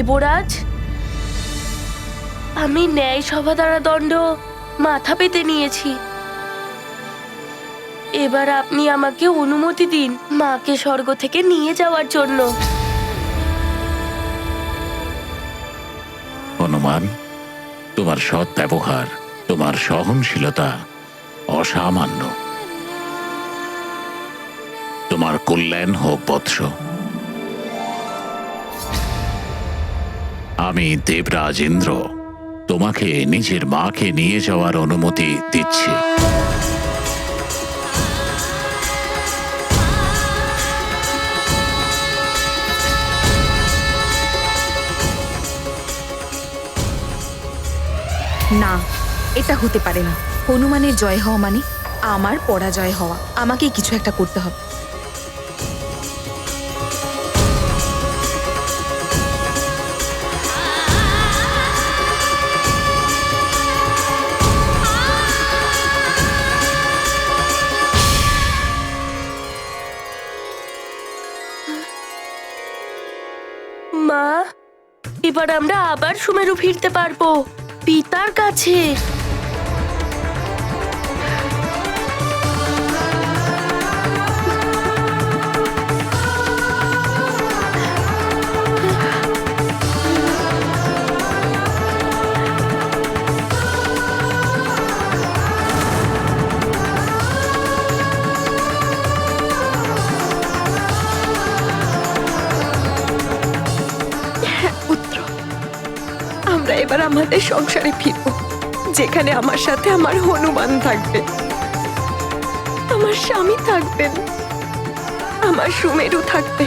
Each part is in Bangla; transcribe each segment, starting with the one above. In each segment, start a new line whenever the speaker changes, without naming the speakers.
দেবরাজ, আমি ন্যায় সভা দ্বারা দণ্ড মাথা পেতে নিয়েছি। এবার আপনি আমাকে অনুমতি দিন মাকে স্বর্গ থেকে নিয়ে যাওয়ার জন্য।
হনুমান, তোমার সৎ ব্যবহার, তোমার সহনশীলতা অসামান্য। তোমার কল্যাণ হোক বৎস। আমি দেবরাজ ইন্দ্র তোমাকে নিজের মাকে নিয়ে যাওয়ার অনুমতি দিচ্ছি।
না, এটা হতে পারে না। হনুমানের জয় হওয়া মানে আমার পরাজয় হওয়া। আমাকে কিছু একটা করতে হবে।
মা, এবার আমরা আবার সুমেরু ফিরতে পারবো, পিতার কাছে।
আমরা এবার আমাদের সংসারে ফিরবো, যেখানে আমার সাথে আমার হনুমান থাকবে, আমার স্বামী থাকবেন, আমার সুমেরু থাকবে,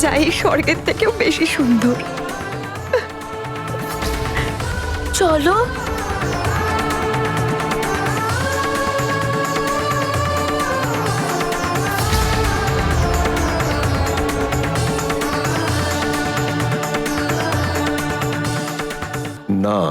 যা এই স্বর্গের থেকেও বেশি সুন্দর।
চলো।
না,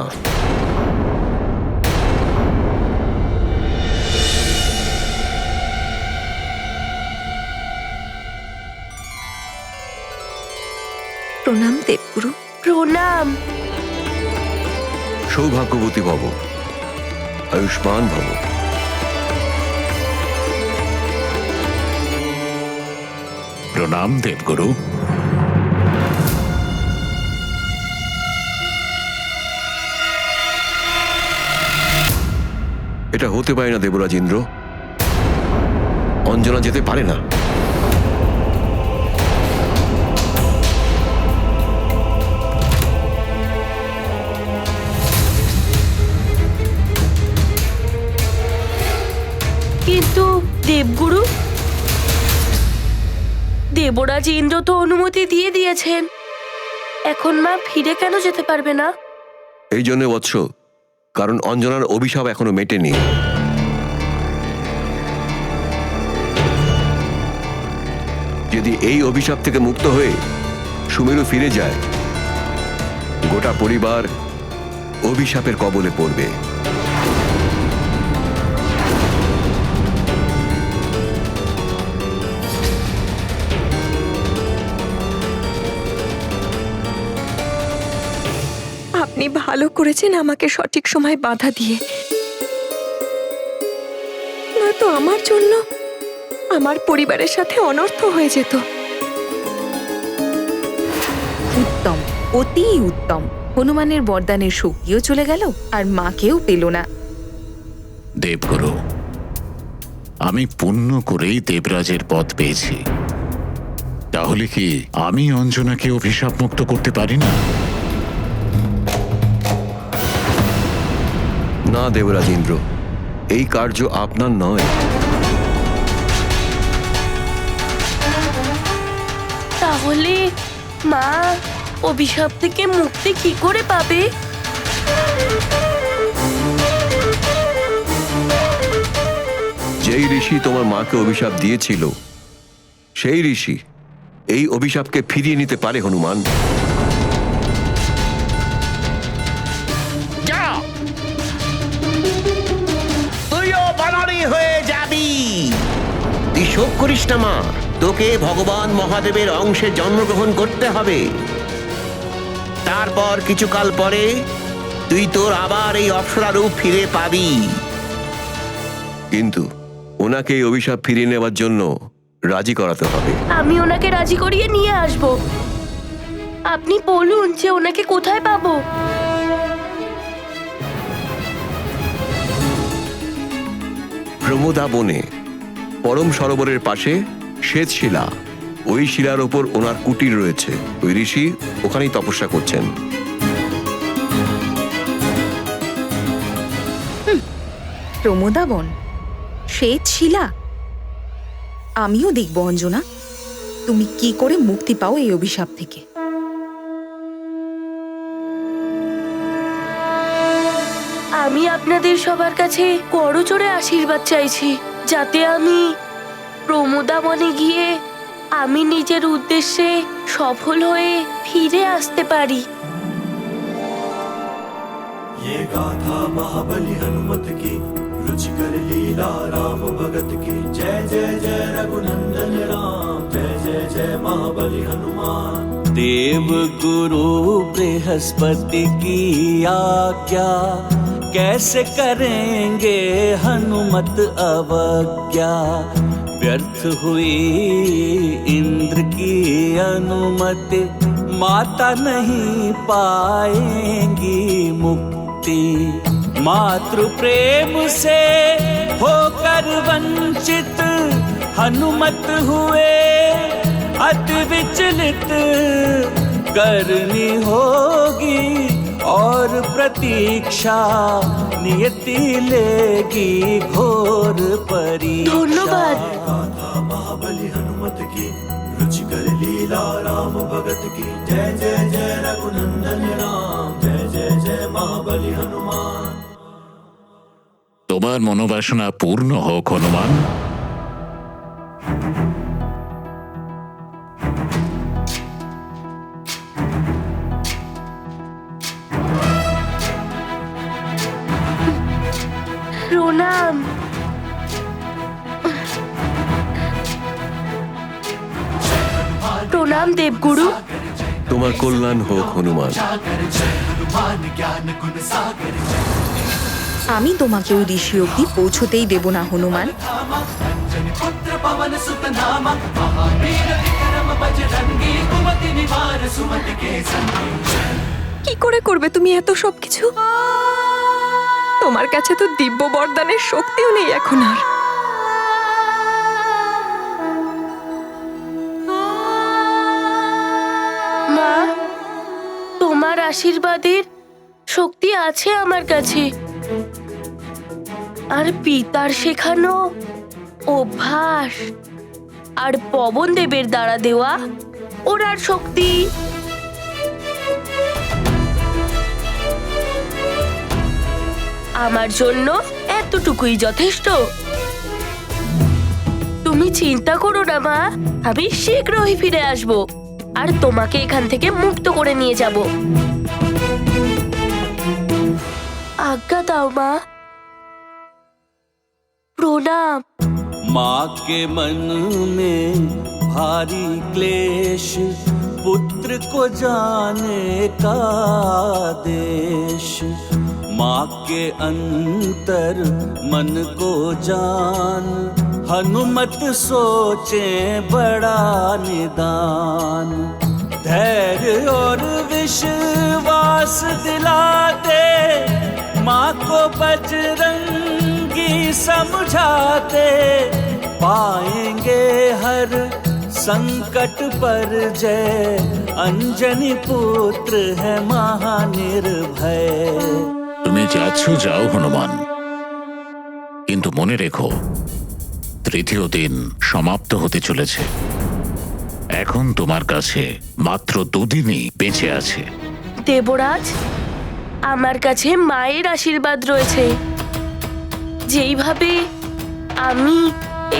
প্রণাম দেবগুরু।
প্রণাম।
সৌভাগ্যবতী ভব, আয়ুষ্মান ভব।
প্রণাম দেবগুরু।
এটা হতে পারে না দেবরাজ ইন্দ্র, অঞ্জনা যেতে পারে না।
কিন্তু দেবগুরু, দেবরাজ ইন্দ্র তো অনুমতি দিয়ে দিয়েছেন, এখন মা ফিরে কেন যেতে পারবে না?
এই জন্য বৎস, কারণ অঞ্জনার অভিশাপ এখনো মেটেনি। যদি এই অভিশাপ থেকে মুক্ত হয়ে সুমেরু ফিরে যায়, গোটা পরিবার অভিশাপের কবলে পড়বে।
আপনি ভালো করেছেন আমাকে সঠিক সময় বাধা দিয়ে, নয়তো আমার জন্য আমার পরিবারের সাথে অনর্থ হয়ে যেত।
উত্তম, অতি উত্তম। হনুমানের বরদানের শক্তিও চলে গেল আর মাকেও পেল না।
দেবগুরু, আমি পুণ্য করেই দেবরাজের পদ পেয়েছি, তাহলে কি আমি অঞ্জনাকে অভিশাপ মুক্ত করতে পারি না?
না দেবরাজ ইন্দ্র, এই কার্য আপনার নয়।
তাহলে মা অভিশাপ থেকে মুক্তি কি করে পাবে?
যেই ঋষি তোমার মাকে অভিশাপ দিয়েছিল, সেই ঋষি এই অভিশাপকে ফিরিয়ে নিতে পারে হনুমান।
তুইও বানরই হয়ে যাবি। তুই শোক করিস না মা, তোকে ভগবান মহাদেবের অংশে জন্মগ্রহণ করতে হবে। তারপর কিছুকাল পরে তুই তোর আবার এই অপ্সরা রূপ ফিরে পাবি।
কিন্তু ওনাকে এই অভিশাপ ফিরিয়ে নেওয়ার জন্য রাজি করাতে হবে।
আমি ওনাকে রাজি করিয়ে নিয়ে আসব। আপনি বলুন যে ওনাকে কোথায় পাবো।
প্রমোদা বনে পরম সরোবরের পাশে শ্বেতশিলা, ওই শিলার ওপর ওনার কুটির রয়েছে। ওই ঋষি ওখানেই তপস্যা করছেন।
প্রমোদা বন, শ্বেত শিলা। আমিও দেখব অঞ্জনা, তুমি কি করে মুক্তি পাও এই অভিশাপ থেকে।
আমি আপনাদের সবার কাছে করজোড়ে আশীর্বাদ চাইছি, যাতে আমি প্রমোদা বনে গিয়ে আমি নিজের উদ্দেশ্যে সফল হয়ে ফিরে আসতে পারি।
ये गाथा महाबली हनुमत की, रुचिकर लीला राम भगत की। जय जय जय रघुनंदन राम, जय जय जय महाबली हनुमान।
देव गुरु बृहस्पति की आज्ञा, कैसे करेंगे हनुमत अवज्ञा। व्यर्थ हुई इंद्र की अनुमति, माता नहीं पाएंगी मुक्ति। मातृ प्रेम से होकर वंचित, हनुमत हुए अति विचलित। करनी होगी और प्रतीक्षा, नियति लेगी घोर परीक्षा।
धन्यवाद।
गाथा महाबली हनुमत की, रुचिकर लीला राम भगत की। जय जय जय रघुनंदन राम, जय जय जय महाबली हनुमान।
তোমার মনোবাসনা পূর্ণ হোক হনুমান।
প্রণাম। প্রণাম দেবগুরু।
তোমার কল্যাণ হোক হনুমান।
আমি তোমাকে ওই ঋষি অব্দি পৌঁছতেই দেব না হনুমান।
কি করে করবে তুমি এত সবকিছু? তোমার কাছে তো দিব্য বরদানের শক্তিও নেই এখন আর।
মা, তোমার আশীর্বাদের শক্তি আছে আমার কাছে, আর পিতার শেখানো অভ্যাস আর পবন দেবের দ্বারা দেওয়া ওনার শক্তি। আমার জন্য এতটুকুই যথেষ্ট। তুমি চিন্তা করো না মা, আমি শীঘ্রই ফিরে আসব আর তোমাকে এখান থেকে মুক্ত করে নিয়ে যাব। आज्ञा दाओ माँ। प्रणाम।
माँ के मन में भारी क्लेश, पुत्र को जाने का देश। माँ के अंतर मन को जान, हनुमत सोचे बड़ा निदान। धैर्य और विश्वास दिलाते, माँ को बजरंगी समझाते। पाएंगे हर संकट पर जय, अंजनी पुत्र है महानिर्भय।
তুমি যাচ্ছ যাও হনুমান, কিন্তু মনে রেখো তৃতীয় দিন সমাপ্ত হতে চলেছে। এখন তোমার কাছে মাত্র 2 দিনই বেঁচে আছে।
দেবরাজ, আমার কাছে মায়ের আশীর্বাদ রয়েছে। যেইভাবে আমি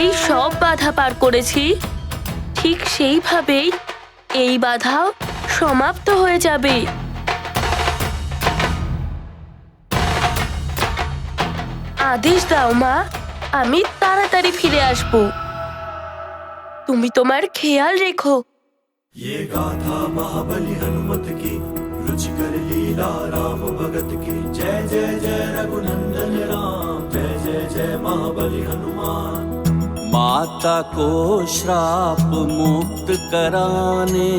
এই সব বাধা পার করেছি, ঠিক সেইভাবেই এই বাধাও সমাপ্ত হয়ে যাবে। আদেশ দাও মা, আমি তাড়াতাড়ি ফিরে আসব। তুমি তোমার খেয়াল রেখো।
ये गाथा महाबली हनुमत की रुचिकर लीला राम भगत की जय जय जय रघुनंदन राम जय जय जय महाबली हनुमान।
माता को श्राप मुक्त कराने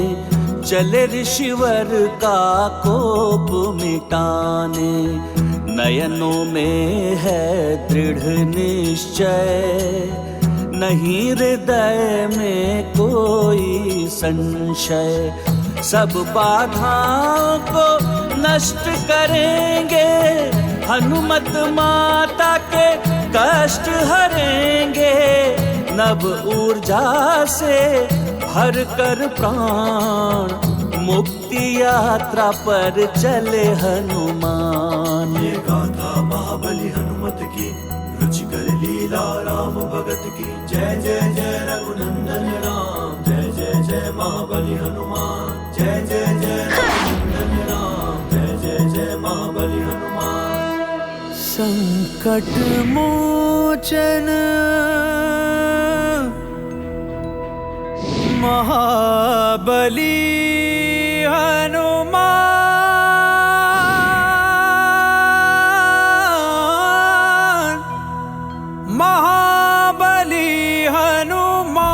चले ऋषिवर का कोप मिटाने। नयनों में है दृढ़ निश्चय नहीं हृदय में कोई संशय। सब बाधाओं को नष्ट करेंगे हनुमत माता के कष्ट हरेंगे। नव ऊर्जा से भर कर प्राण मुक्ति यात्रा पर चले हनुमान।
ये गाथा महाबली हनुमत की रुचिकर लीला राम भगत की जय जय जय रघुनंदन राम जय जय जय महाबली हनुमान। जय जय जय रघुनंदन राम जय जय जय महाबली हनुमान।
संकट मोचन महाबली हनुमान। महाबली हनुमान।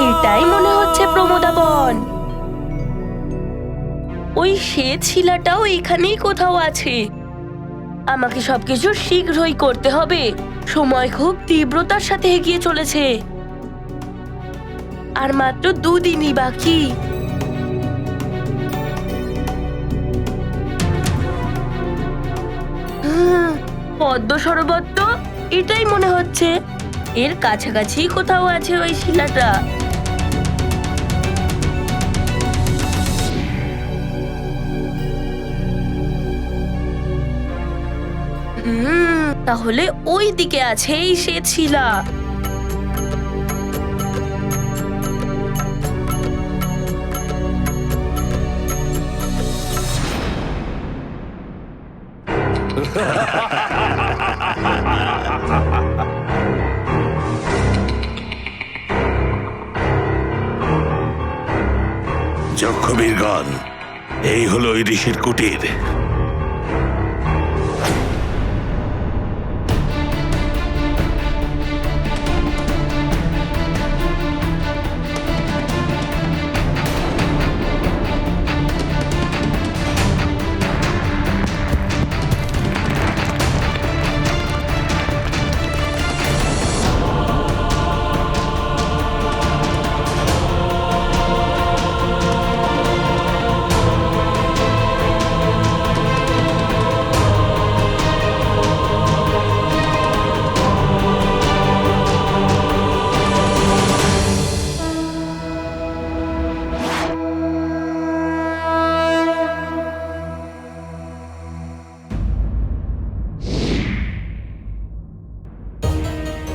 এটাই মনে হচ্ছে প্রমোদাবন। ওই শ্বেত শিলাটাও এখানেই কোথাও আছে। আমাকে সবকিছু শীঘ্রই করতে হবে। সময় খুব তীব্রতার সাথে এগিয়ে চলেছে। আর মাত্র 2 দিনই বাকি। পদ্ম সরোবর তো এটাই মনে হচ্ছে। এর কাছাকাছি কোথাও আছে ওই শিলাটা। তাহলে ওই দিকে আছে এই শ্বেত শিলা।
যক্ষবীরগণ, এই হলো ওই ঋষির কুটির।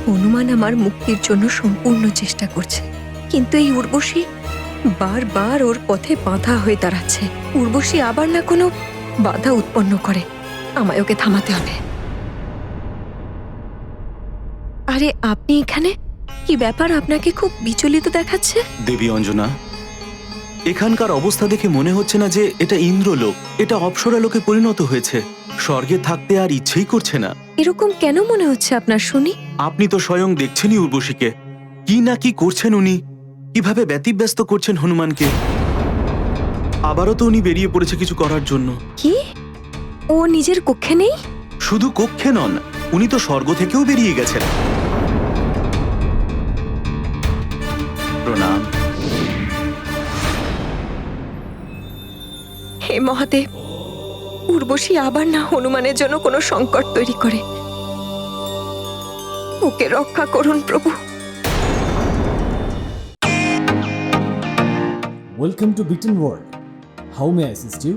হনুমান আমার মুক্তির জন্য সম্পূর্ণ চেষ্টা করছে, কিন্তু এই উর্বশী বারবার ওর পথে বাধা হয়ে দাঁড়াচ্ছে। উর্বশী আবার না কোনো বাধা উৎপন্ন করে। আমায় ওকে থামাতে হবে। আরে আপনি এখানে? কি ব্যাপার, আপনাকে খুব বিচলিত দেখাচ্ছে?
দেবী অঞ্জনা, এখানকার অবস্থা দেখে মনে হচ্ছে না যে এটা ইন্দ্রলোক। এটা অপ্সরালোকে পরিণত হয়েছে। স্বর্গে থাকতে আর ইচ্ছেই করছে না।
এরকম কেন মনে হচ্ছে আপনার শুনি?
আপনি তো স্বয়ং দেখছেনই উর্বশীকে। কি না কি করছেন উনি, কিভাবে ব্যতিব্যস্ত করছেন হনুমানকে। আবারও তো উনি বেরিয়ে পড়েছে কিছু করার জন্য।
কি? ও নিজের কক্ষে নেই?
শুধু কক্ষে নন, উনি তো স্বর্গ থেকেও বেরিয়ে গেছেন। প্রণাম।
হে মহাদেব, উর্বশী আবার না হনুমানের জন্য কোনো সংকট তৈরি করে। ওকে রক্ষা করুন প্রভু।
Welcome to Bitten world. How may I assist you?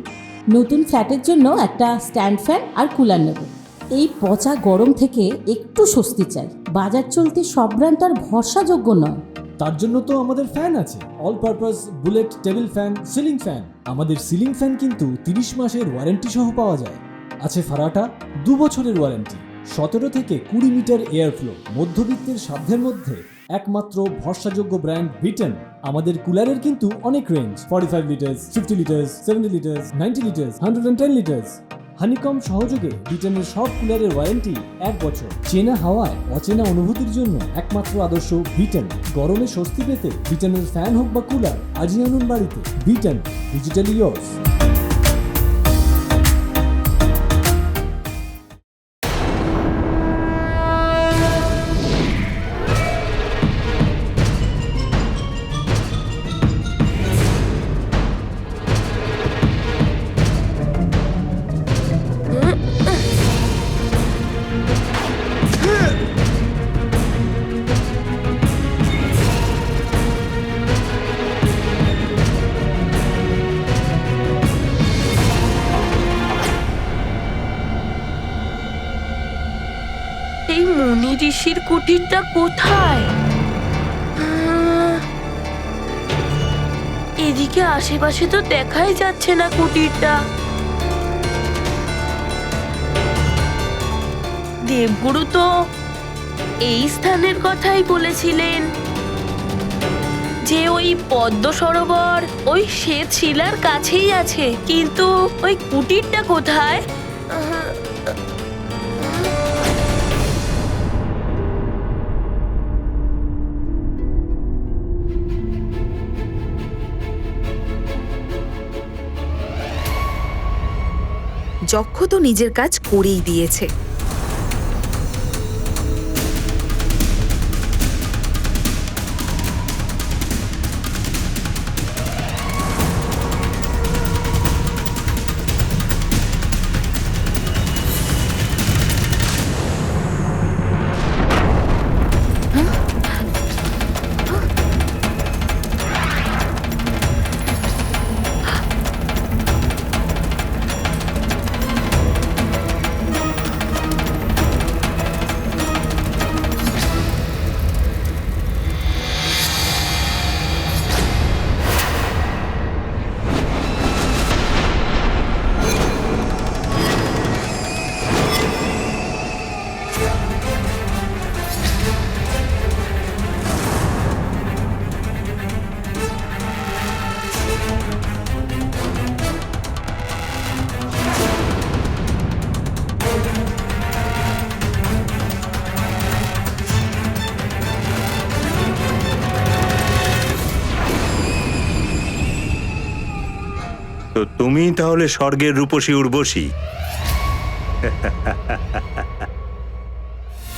নতুন ফ্ল্যাটের জন্য একটা স্ট্যান্ড ফ্যান আর কুলার নেব। এই পচা গরম থেকে একটু স্বস্তি চাই। বাজার চলতে সব ব্র্যান্ড আর ভরসাযোগ্য নয়।
তার জন্য তো আমাদের ফ্যান আছে, all purpose bullet table fan, ceiling fan. আমাদের সিলিং ফ্যান কিন্তু 30 মাসের ওয়ারেন্টি সহ পাওয়া যায়। আছে ফারাটা 2 বছরের ওয়ারেন্টি, 17 থেকে 20 মিটার এয়ার ফ্লো, মধ্যবিত্তের সাধ্যের মধ্যে একমাত্র ভরসাযোগ্য ব্র্যান্ড বিটেন। আমাদের কুলারের কিন্তু অনেক range, 45 litres, 50 litres, 70 litres, 90 litres, 110 litres. Honeycomb সহযোগে বিটেনের সব কুলারের ওয়ারেন্টি 1 বছর। চেনা হাওয়ায় অচেনা অনুভূতির জন্য একমাত্র আদর্শ বিটেন। গরমে স্বস্তি পেতে বিটেনের ফ্যান হোক বা কুলার, আজই আনুন বাড়িতে। Beaten, digitally yours.
এই মুনি ঋষির কুটিরটা কোথায়? এদিকে আশেপাশে তো দেখাই যাচ্ছে না কুটিরটা। দেবগুরু তো এই স্থানের কথাই বলেছিলেন, যে ওই পদ্ম সরোবর ওই শ্বেত শিলার কাছেই আছে, কিন্তু ওই কুটিরটা কোথায়?
যক্ষ তো নিজের কাজ করেই দিয়েছে।
তো তুমি তাহলে স্বর্গের রূপসী উর্বশী।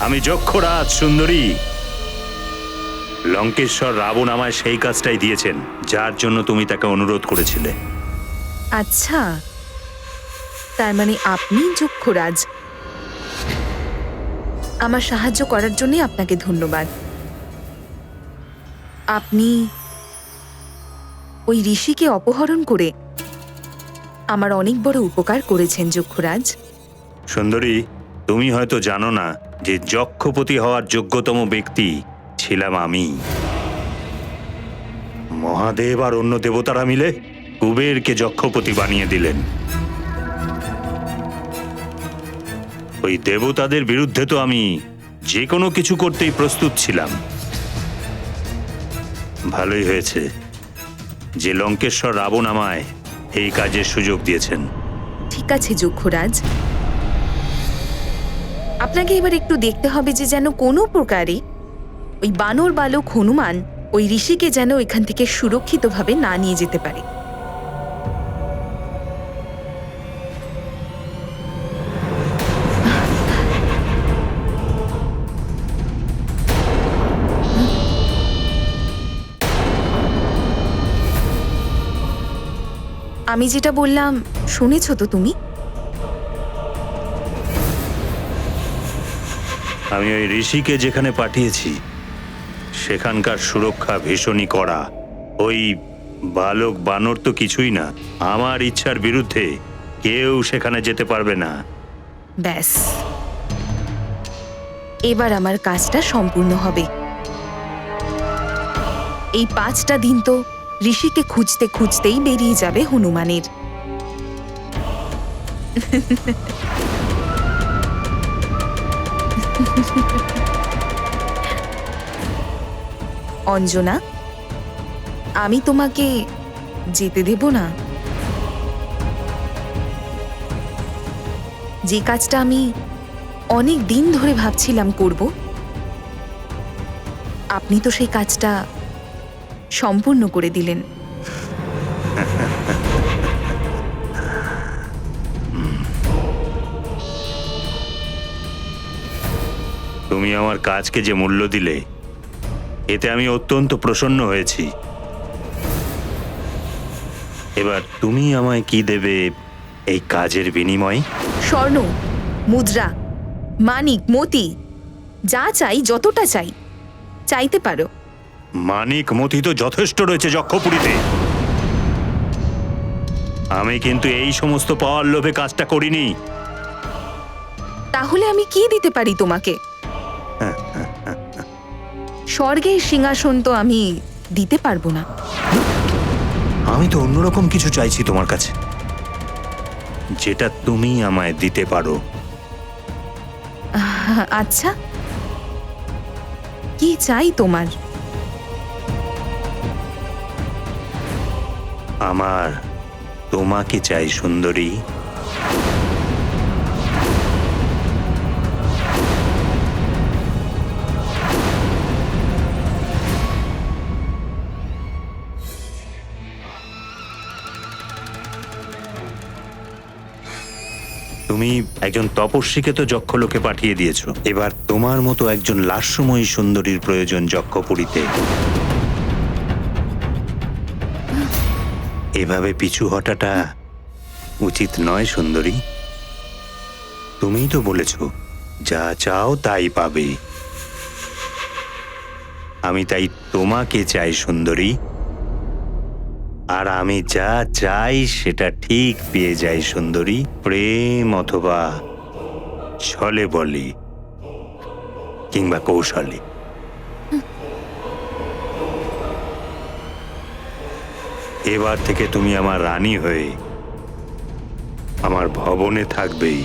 আমি যক্ষরাজ সুন্দরী। লঙ্কেশ্বর রাবণ আমায় সেই কাজটাই দিয়েছেন যার জন্য তুমি তাকে অনুরোধ করেছিলে।
আচ্ছা, তার মানে আপনি যক্ষরাজ। আমার সাহায্য করার জন্য আপনাকে ধন্যবাদ। আপনি ওই ঋষিকে অপহরণ করে আমার অনেক বড় উপকার করেছেন যক্ষরাজ।
সুন্দরী, তুমি হয়তো জানো না যে যক্ষপতি হওয়ার যোগ্যতম ব্যক্তি ছিলাম আমি। মহাদেব আর অন্য দেবতারা মিলে কুবেরকে যক্ষপতি বানিয়ে দিলেন। ওই দেবতাদের বিরুদ্ধে তো আমি যে কোনো কিছু করতেই প্রস্তুত ছিলাম। ভালোই হয়েছে যে লঙ্কেশ্বর রাবণ আমায় এই কাজের সুযোগ দিয়েছেন।
ঠিক আছে যক্ষরাজ, আপনাকে এবার একটু দেখতে হবে যে যেন কোনো প্রকারে ওই বানর বালক হনুমান ওই ঋষিকে যেন এখান থেকে সুরক্ষিতভাবে না নিয়ে যেতে পারে। আমি যেটা বললাম শুনেছো তো তুমি?
আমি ওই ঋষিকে যেখানে পাঠিয়েছি সেখানকার সুরক্ষা ভীষণই কড়া। ওই বালক বানর তো কিছুই না, আমার ইচ্ছার বিরুদ্ধে কেউ সেখানে যেতে পারবে না।
ব্যাস, এবার আমার কাজটা সম্পূর্ণ হবে। এই 5টা দিন তো ঋষিকে খুঁজতে খুঁজতেই বেরিয়ে যাবে হনুমানের। অঞ্জনা, আমি তোমাকে যেতে দেব না। যে কাজটা আমি অনেক দিন ধরে ভাবছিলাম করব, আপনি তো সেই কাজটা সম্পূর্ণ করে দিলেন।
তুমি আমার কাজকে যে মূল্য দিলে, এতে আমি অত্যন্ত প্রসন্ন হয়েছি। এবার তুমি আমায় কি দেবে এই কাজের বিনিময়ে?
স্বর্ণ, মুদ্রা, মানিক, মতি, যা চাই, যতটা চাই, চাইতে পারো।
মানিক মতি তো যথেষ্ট রয়েছে যক্ষপুরীতে। আমি কিন্তু এই সমস্ত পাওয়ার লোভে কাজটা করিনি।
তাহলে আমি কি দিতে পারি তোমাকে? স্বর্গের সিংহাসন তো আমি দিতে পারবো না।
আমি তো অন্যরকম কিছু চাইছি তোমার কাছে, যেটা তুমি আমায় দিতে পারো।
আচ্ছা, কি চাই তোমার?
আমার তোমাকে চাই সুন্দরী। তুমি একজন তপস্বীকে তো যক্ষলোকে পাঠিয়ে দিয়েছো, এবার তোমার মতো একজন লাস্যময়ী সুন্দরীর প্রয়োজন যক্ষপুরীতে। এভাবে পিছু হটাটা উচিত নয় সুন্দরী। তুমিই তো বলেছ যা চাও তাই পাবে। আমি তাই তোমাকে চাই সুন্দরী, আর আমি যা চাই সেটা ঠিক পেয়ে যাই সুন্দরী। প্রেম অথবা ছলে বলে কিংবা কৌশলে। এবার থেকে তুমি আমার রানী হয়ে আমার ভবনে থাকবেই।